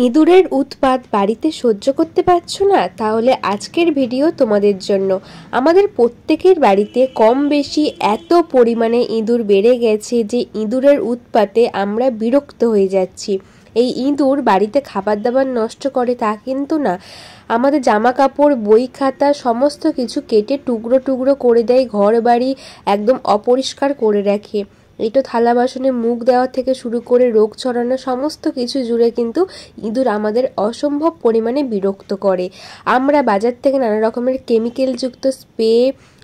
ইঁদুরের উৎপাত বাড়িতে সহ্য করতে পারছো না? তাহলে আজকের ভিডিও তোমাদের জন্য। আমাদের প্রত্যেকের বাড়িতে কম বেশি এত পরিমাণে ইঁদুর বেড়ে গেছে যে ইঁদুরের উৎপাতে আমরা বিরক্ত হয়ে যাচ্ছি। এই ইঁদুর বাড়িতে খাবার দাবার নষ্ট করে তা কিন্তু না, আমাদের জামা কাপড়, বই খাতা সমস্ত কিছু কেটে টুকরো টুকরো করে দেয়, ঘর বাড়ি একদম অপরিষ্কার করে রাখে। এটো থালা বাসনে মুখ দেওয়া থেকে শুরু করে রোগ ছড়ানো সমস্ত কিছু জুড়ে কিন্তু ইঁদুর আমাদের অসম্ভব পরিমাণে বিরক্ত করে। আমরা বাজার থেকে নানা রকমের কেমিক্যালযুক্ত স্প্রে,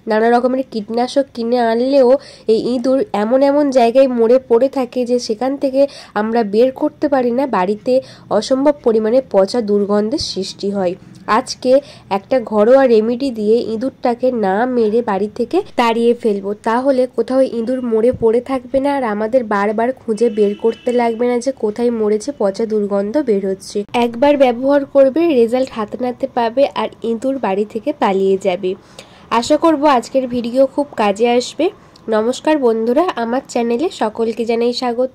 নানা রকমের কীটনাশক কিনে আনলেও এই ইঁদুর এমন এমন জায়গায় মরে পড়ে থাকে যে সেখান থেকে আমরা বের করতে পারি না। বাড়িতে অসম্ভব পরিমাণে পচা দুর্গন্ধের সৃষ্টি হয়। আজকে একটা ঘরোয়া রেমেডি দিয়ে ইঁদুরটাকে না মেরে বাড়ি থেকে তাড়িয়ে ফেলবো, তাহলে কোথাও ইঁদুর মরে পড়ে থাকবে না আর আমাদের বারবার খুঁজে বের করতে লাগবে না যে কোথায় মরেছে, পচা দুর্গন্ধ বের হচ্ছে। একবার ব্যবহার করবে, রেজাল্ট হাতে নাতে পাবে আর ইঁদুর বাড়ি থেকে পালিয়ে যাবে। আশা করব আজকের ভিডিও খুব কাজে আসবে। নমস্কার বন্ধুরা, আমার চ্যানেলে সকলকে জানাই স্বাগত।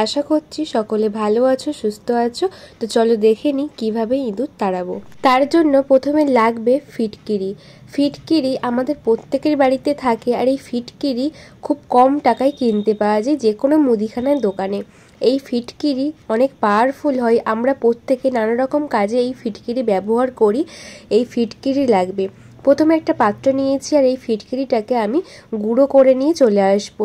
আশা করছি সকলে ভালো আছো, সুস্থ আছো। তো চলো দেখে নিই কীভাবে ইঁদুর তাড়াবো। তার জন্য প্রথমে লাগবে ফিটকিরি। ফিটকিরি আমাদের প্রত্যেকের বাড়িতে থাকে আর এই ফিটকিরি খুব কম টাকায় কিনতে পাওয়া যায় যে কোনো মুদিখানার দোকানে। এই ফিটকিরি অনেক পাওয়ারফুল হয়, আমরা প্রত্যেকে নানা রকম কাজে এই ফিটকিরি ব্যবহার করি। এই ফিটকিরি লাগবে। প্রথমে একটা পাত্র নিয়েছি আর এই ফিটকিরিটাকে আমি গুঁড়ো করে নিয়ে চলে আসবো,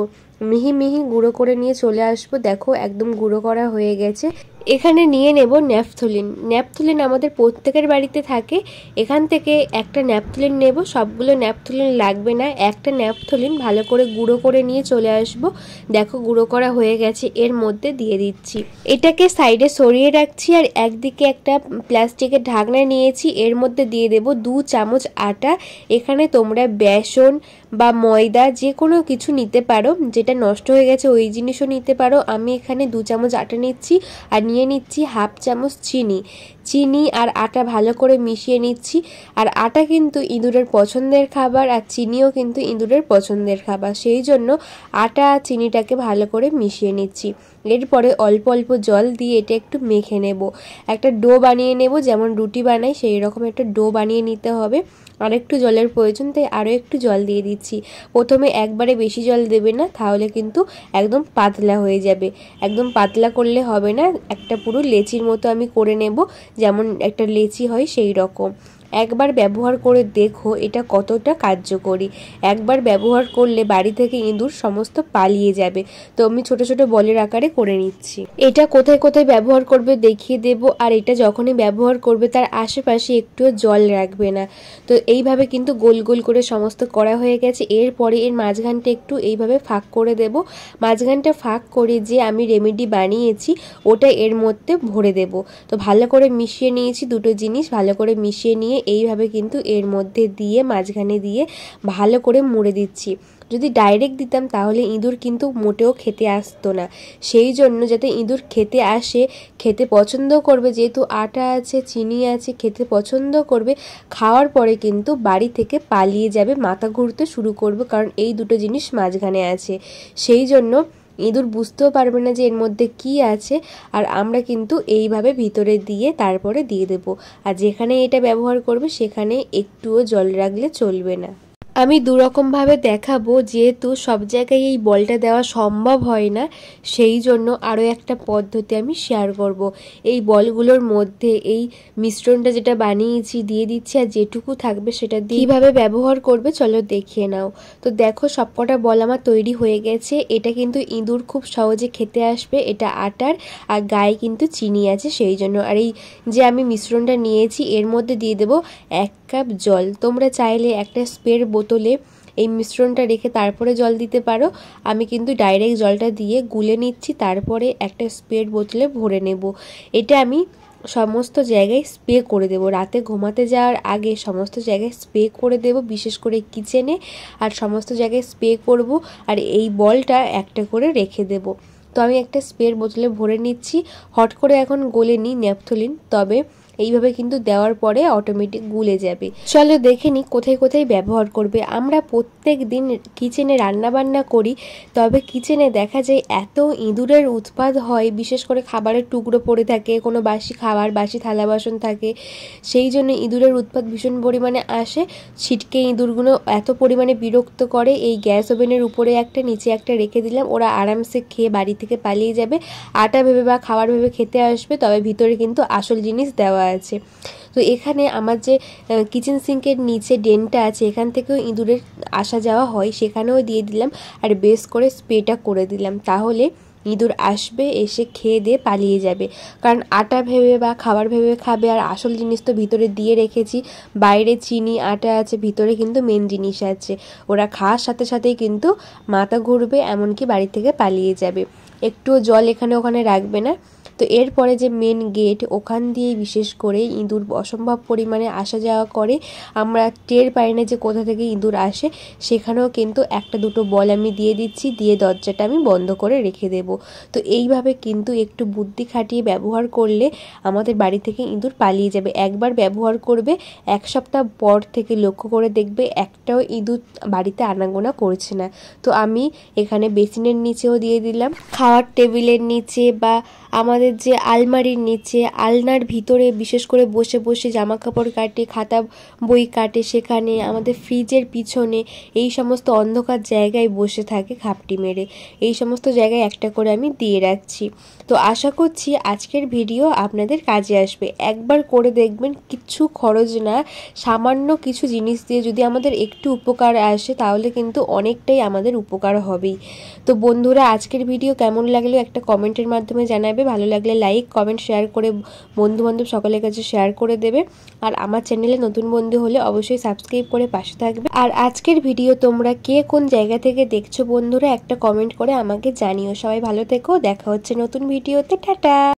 মিহি মিহি গুঁড়ো করে নিয়ে চলে আসবো। দেখো একদম গুঁড়ো করা হয়ে গেছে। এখানে নিয়ে নেব ন্যাপথলিন। ন্যাপথলিন আমাদের প্রত্যেকের বাড়িতে থাকে। এখান থেকে একটা ন্যাপথলিন নেব, সবগুলো ন্যাপথলিন লাগবে না। একটা ন্যাপথলিন ভালো করে গুঁড়ো করে নিয়ে চলে আসব। দেখো গুঁড়ো করা হয়ে গেছে, এর মধ্যে দিয়ে দিচ্ছি। এটাকে সাইডে সরিয়ে রাখছি আর একদিকে একটা প্লাস্টিকের ঢাকনা নিয়েছি, এর মধ্যে দিয়ে দেব 2 চামচ আটা। এখানে তোমরা বেসন বা ময়দা যে কোনো কিছু নিতে পারো, যেটা নষ্ট হয়ে গেছে ওই জিনিসও নিতে পারো। আমি এখানে 2 চামচ আটা নিচ্ছি আর নিয়ে নিচ্ছি 1/2 চামচ চিনি আর আটা ভালো করে মিশিয়ে নিচ্ছি। আর আটা কিন্তু ইঁদুরের পছন্দের খাবার আর চিনিও কিন্তু ইঁদুরের পছন্দের খাবার, সেই জন্য আটা আর চিনিটাকে ভালো করে মিশিয়ে নিচ্ছি। এরপরে অল্প অল্প জল দিয়ে এটা একটু মেখে নেব। একটা ডো বানিয়ে নেব, যেমন রুটি বানাই সেই রকম একটা ডো বানিয়ে নিতে হবে। আর একটু জলের প্রয়োজন, তাই আরও একটু জল দিয়ে দিচ্ছি। প্রথমে একবারে বেশি জল দেবে না, তাহলে কিন্তু একদম পাতলা হয়ে যাবে। একদম পাতলা করলে হবে না, একটা পুরো লেচির মতো আমি করে নেব, যেমন একটা লেচি হয় সেই রকম। একবার ব্যবহার করে দেখো এটা কতটা কার্যকরী। একবার ব্যবহার করলে বাড়ি থেকে ইঁদুর সমস্ত পালিয়ে যাবে। তো আমি ছোট ছোট বলের আকারে করে নিচ্ছি। এটা কোথায় কোথায় ব্যবহার করবে দেখিয়ে দেব। আর এটা যখনই ব্যবহার করবে তার আশেপাশে একটুও জল রাখবে না। তো এইভাবে কিন্তু গোল গোল করে সমস্ত করা হয়ে গেছে। এরপরে এর মাঝখানটা একটু এইভাবে ফাঁক করে দেব। মাঝখানটা ফাঁক করে যে আমি রেমেডি বানিয়েছি ওটা এর মধ্যে ভরে দেব। তো ভালো করে মিশিয়ে নিয়েছি, দুটো জিনিস ভালো করে মিশিয়ে নিয়ে এইভাবে কিন্তু এর মধ্যে দিয়ে মাঝখানে দিয়ে ভালো করে মুড়ে দিচ্ছি। যদি ডাইরেক্ট দিতাম তাহলে ইঁদুর কিন্তু মোটেও খেতে আসতো না। সেই জন্য যাতে ইঁদুর খেতে আসে, খেতে পছন্দ করবে, যেহেতু আটা আছে চিনি আছে, খেতে পছন্দ করবে, খাওয়ার পরে কিন্তু বাড়ি থেকে পালিয়ে যাবে, মাথা ঘুরতে শুরু করবে, কারণ এই দুটো জিনিস মাঝখানে আছে। সেই জন্য ইঁদুর বুঝতেও পারবে না যে এর মধ্যে কি আছে। আর আমরা কিন্তু এইভাবে ভিতরে দিয়ে তারপরে দিয়ে দেব। আর যেখানে এটা ব্যবহার করবে সেখানে একটুও জল রাখলে চলবে না। আমি দুরকমভাবে দেখাবো, যেহেতু সব জায়গায় এই বলটা দেওয়া সম্ভব হয় না, সেই জন্য আরও একটা পদ্ধতি আমি শেয়ার করব। এই বলগুলোর মধ্যে এই মিশ্রণটা যেটা বানিয়েছি দিয়ে দিচ্ছি, আর যেটুকু থাকবে সেটা দিয়ে কীভাবে ব্যবহার করবে চলো দেখিয়ে নাও। তো দেখো সবকটা বল আমার তৈরি হয়ে গেছে। এটা কিন্তু ইঁদুর খুব সহজে খেতে আসবে। এটা আটার আর গায়ে কিন্তু চিনি আছে সেই জন্য। আর এই যে আমি মিশ্রণটা নিয়েছি এর মধ্যে দিয়ে দেবো 1 কাপ জল। তোমরা চাইলে একটা স্প্রের বোতলে এই মিশ্রণটা রেখে তারপরে জল দিতে পারো। আমি কিন্তু ডাইরেক্ট জলটা দিয়ে গুলে নিচ্ছি, তারপরে একটা স্প্রের বোতলে ভরে নেব। এটা আমি সমস্ত জায়গায় স্প্রে করে দেব। রাতে ঘুমাতে যাওয়ার আগে সমস্ত জায়গায় স্প্রে করে দেব, বিশেষ করে কিচেনে আর সমস্ত জায়গায় স্প্রে করব। আর এই বলটা একটা করে রেখে দেব। তো আমি একটা স্প্রের বোতলে ভরে নিচ্ছি। হট করে এখন গলে নিই ন্যাপথলিন, তবে এইভাবে কিন্তু দেওয়ার পরে অটোমেটিক গুলে যাবে। চলো দেখে নিই কোথায় কোথায় ব্যবহার করবে। আমরা প্রত্যেক দিন কিচেনে রান্নাবান্না করি, তবে কিচেনে দেখা যায় এত ইঁদুরের উৎপাত হয়, বিশেষ করে খাবারের টুকরো পড়ে থাকে, কোনো বাসি খাবার, বাসি থালা বাসন থাকে, সেই জন্য ইঁদুরের উৎপাত ভীষণ পরিমাণে আসে। ছিটকে ইঁদুরগুলো এত পরিমাণে বিরক্ত করে, এই গ্যাস ওভেনের উপরে একটা নিচে একটা রেখে দিলাম, ওরা আরামসে খেয়ে বাড়ি থেকে পালিয়ে যাবে। আটা ভেবে বা খাবার ভেবে খেতে আসবে, তবে ভিতরে কিন্তু আসল জিনিস দেওয়া আছে। তো এখানে আমার যে কিচেন সিঙ্কের নিচে ড্রেনটা আছে, এখান থেকেও ইঁদুরের আসা যাওয়া হয়, সেখানেও দিয়ে দিলাম আর বেশ করে স্প্রেটা করে দিলাম। তাহলে ইঁদুর আসবে, এসে খেয়ে দিয়ে পালিয়ে যাবে। কারণ আটা ভেবে বা খাবার ভেবে খাবে, আর আসল জিনিস তো ভিতরে দিয়ে রেখেছি। বাইরে চিনি আটা আছে, ভিতরে কিন্তু মেন জিনিস আছে। ওরা খাওয়ার সাথে সাথেই কিন্তু মাথা ঘুরবে, এমনকি বাড়ি থেকে পালিয়ে যাবে। একটুও জল এখানে ওখানে রাখবে না। তো এরপরে যে মেন গেট, ওখান দিয়েই বিশেষ করে ইঁদুর অসম্ভব পরিমাণে আসা যাওয়া করে। আমরা টের পাই না যে কোথা থেকে ইঁদুর আসে। সেখানেও কিন্তু একটা দুটো বল আমি দিয়ে দিচ্ছি, দিয়ে দরজাটা আমি বন্ধ করে রেখে দেব। তো এইভাবে কিন্তু একটু বুদ্ধি খাটিয়ে ব্যবহার করলে আমাদের বাড়ি থেকে ইঁদুর পালিয়ে যাবে। একবার ব্যবহার করবে, 1 সপ্তাহ পর থেকে লক্ষ্য করে দেখবে একটাও ইঁদুর বাড়িতে আনাগোনা করছে না। তো আমি এখানে বেসিনের নিচেও দিয়ে দিলাম, খাওয়ার টেবিলের নিচে বা আমাদের যে আলমারির নিচে, আলনার ভিতরে বিশেষ করে বসে বসে জামা কাপড় কাটে, খাতা বই কাটে, সেখানে আমাদের ফ্রিজের পিছনে, এই সমস্ত অন্ধকার জায়গায় বসে থাকে ঘাপটি মেরে। এই সমস্ত জায়গায় একটা করে আমি দিয়ে রাখছি। তো আশা করছি আজকের ভিডিও আপনাদের কাজে আসবে। একবার করে দেখবেন, কিচ্ছু খরচ না, সামান্য কিছু জিনিস দিয়ে যদি আমাদের একটু উপকার আসে, তাহলে কিন্তু অনেকটাই আমাদের উপকার হবেই। তো বন্ধুরা, আজকের ভিডিও কেমন লাগলো একটা কমেন্টের মাধ্যমে জানাবে। ভালো লাগলে লাইক, কমেন্ট, শেয়ার করে বন্ধুবান্ধব সকলের কাছে শেয়ার করে দেবে। আর আমার চ্যানেলে নতুন বন্ধু হলে অবশ্যই সাবস্ক্রাইব করে পাশে থাকবে। আর আজকের ভিডিও তোমরা কে কোন জায়গা থেকে দেখছো বন্ধুরা, একটা কমেন্ট করে আমাকে জানিও। সবাই ভালো থেকো, দেখা হচ্ছে নতুন ভিডিওতে, টাটা।